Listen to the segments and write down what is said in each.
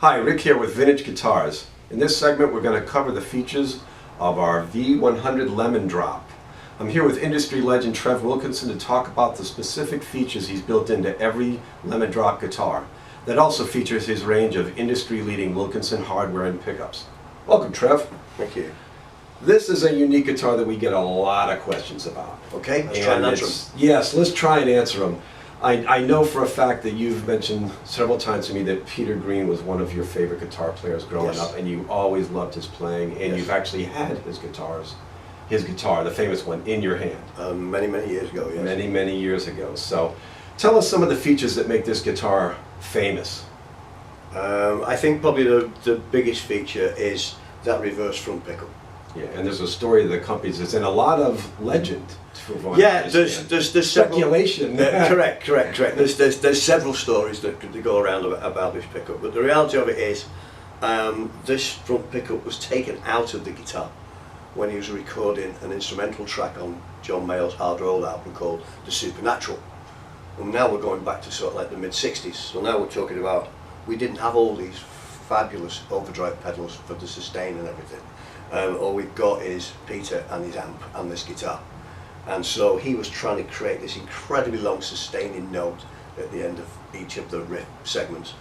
Hi, Rick here with Vintage Guitars. In this segment we're going to cover the features of our V100 Lemon Drop. I'm here with industry legend Trev Wilkinson to talk about the specific features he's built into every Lemon Drop guitar. That also features his range of industry-leading Wilkinson hardware and pickups. Welcome, Trev. Thank you. This is a unique guitar that we get a lot of questions about. Okay, let's try and answer them. Yes, let's try and answer them. I know for a fact that you've mentioned several times to me that Peter Green was one of your favorite guitar players growing up, and you always loved his playing, and you've actually had his guitar, the famous one, in your hand. Many years ago, yes. Many years ago. So tell us some of the features that make this guitar famous. I think probably the biggest feature is that reverse front pickle. Yeah, and there's a story that accompanies this, and a lot of legend. Yeah, there's speculation. Correct. There's several stories that go around about this pickup, but the reality of it is, this front pickup was taken out of the guitar when he was recording an instrumental track on John Mayall's hard roll album called The Supernatural. And now we're going back to sort of like the mid-60s. So now we're talking about, we didn't have all these fabulous overdrive pedals for the sustain and everything. All we've got is Peter and his amp and this guitar. And so he was trying to create this incredibly long sustaining note at the end of each of the riff segments.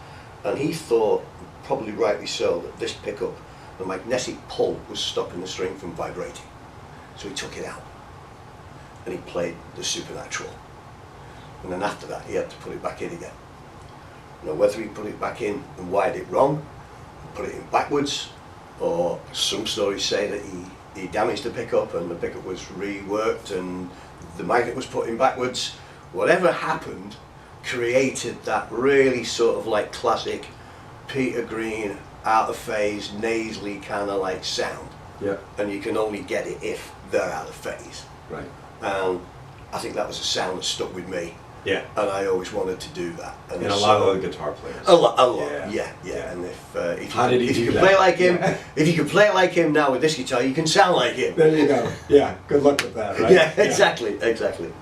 And he thought, probably rightly so, that this pickup, the magnetic pull, was stopping the string from vibrating. So he took it out and he played The Supernatural. And then after that he had to put it back in again. Now whether he put it back in and wired it wrong, put it in backwards, or some stories say that he damaged the pickup and the pickup was reworked and the magnet was put in backwards. Whatever happened created that really sort of like classic Peter Green, out of phase, nasally kind of like sound. Yeah. And you can only get it if they're out of phase. Right. And I think that was a sound that stuck with me. Yeah. And I always wanted to do that. And a lot of other guitar players. A lot. Yeah. And if you can play like him, if you can play like him now with this guitar, you can sound like him. There you go. Yeah. Good luck with that, right? Yeah. Exactly.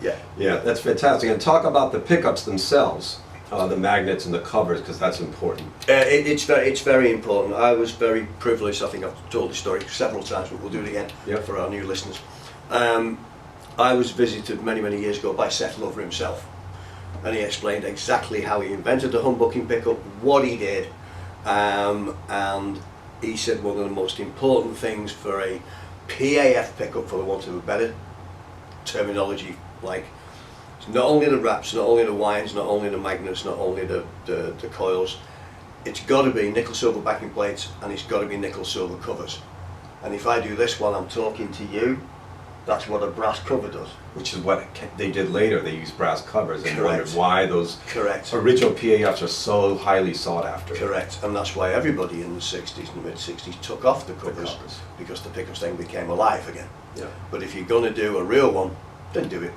Yeah. Yeah. That's fantastic. And talk about the pickups themselves, the magnets and the covers, because that's important. It's very important. I was very privileged. I think I've told this story several times, but we'll do it again for our new listeners. I was visited many years ago by Seth Lover himself. And he explained exactly how he invented the humbucking pickup, what he did, and he said one of the most important things for a PAF pickup, for the want of a better terminology, like not only the wraps, not only the winds, not only the magnets, not only the coils, it's got to be nickel silver backing plates and it's got to be nickel silver covers. And if I do this while I'm talking to you, that's what a brass cover does. Which is what they did later. They used brass covers and wondered why those original PAFs are so highly sought after. Correct, and that's why everybody in the 60s and the mid-60s took off the covers, because the pickups then became alive again. Yeah. But if you're going to do a real one, then do it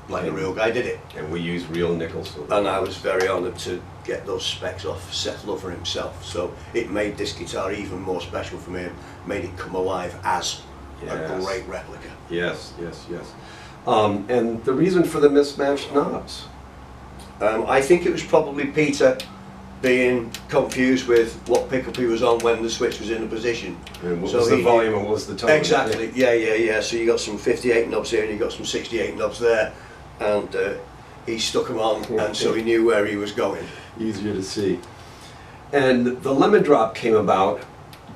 like a real guy did it. And we use real nickel silver. And I was very honoured to get those specs off Seth Lover himself. So it made this guitar even more special for me, made it come alive as a great replica. Yes. And the reason for the mismatched knobs? I think it was probably Peter being confused with what pickup he was on when the switch was in a position. And what was the volume and what was the tone? Exactly, yeah. So you got some 58 knobs here and you got some 68 knobs there, and he stuck them on, and so he knew where he was going. Easier to see. And the Lemon Drop came about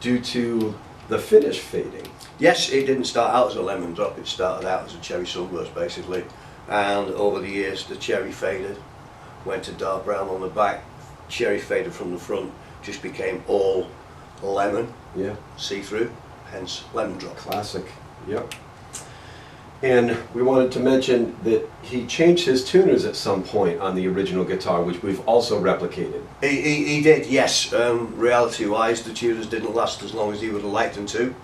due to the finish fading. Yes, it didn't start out as a lemon drop, it started out as a cherry sunburst basically, and over the years the cherry faded, went to dark brown on the back, cherry faded from the front, just became all lemon, see-through, hence Lemon Drop. Classic, yep. And we wanted to mention that he changed his tuners at some point on the original guitar, which we've also replicated. He did, yes. Reality-wise, the tuners didn't last as long as he would have liked them to.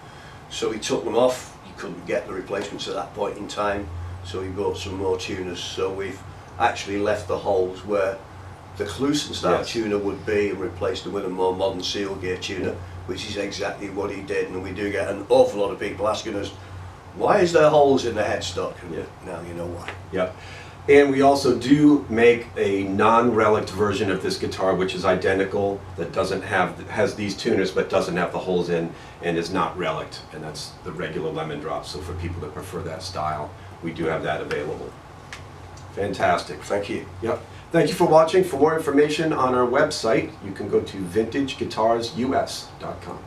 So he took them off. He couldn't get the replacements at that point in time, so he bought some more tuners. So we've actually left the holes where the Clusen style tuner would be and replaced them with a more modern seal gear tuner, which is exactly what he did. And we do get an awful lot of people asking us, why is there holes in the headstock? And now you know why. Yep. And we also do make a non-relict version of this guitar, which is identical, that has these tuners but doesn't have the holes in, and is not relict, and that's the regular Lemon Drop. So for people that prefer that style, we do have that available. Fantastic. Thank you. Yep. Thank you for watching. For more information on our website, you can go to vintageguitarsus.com.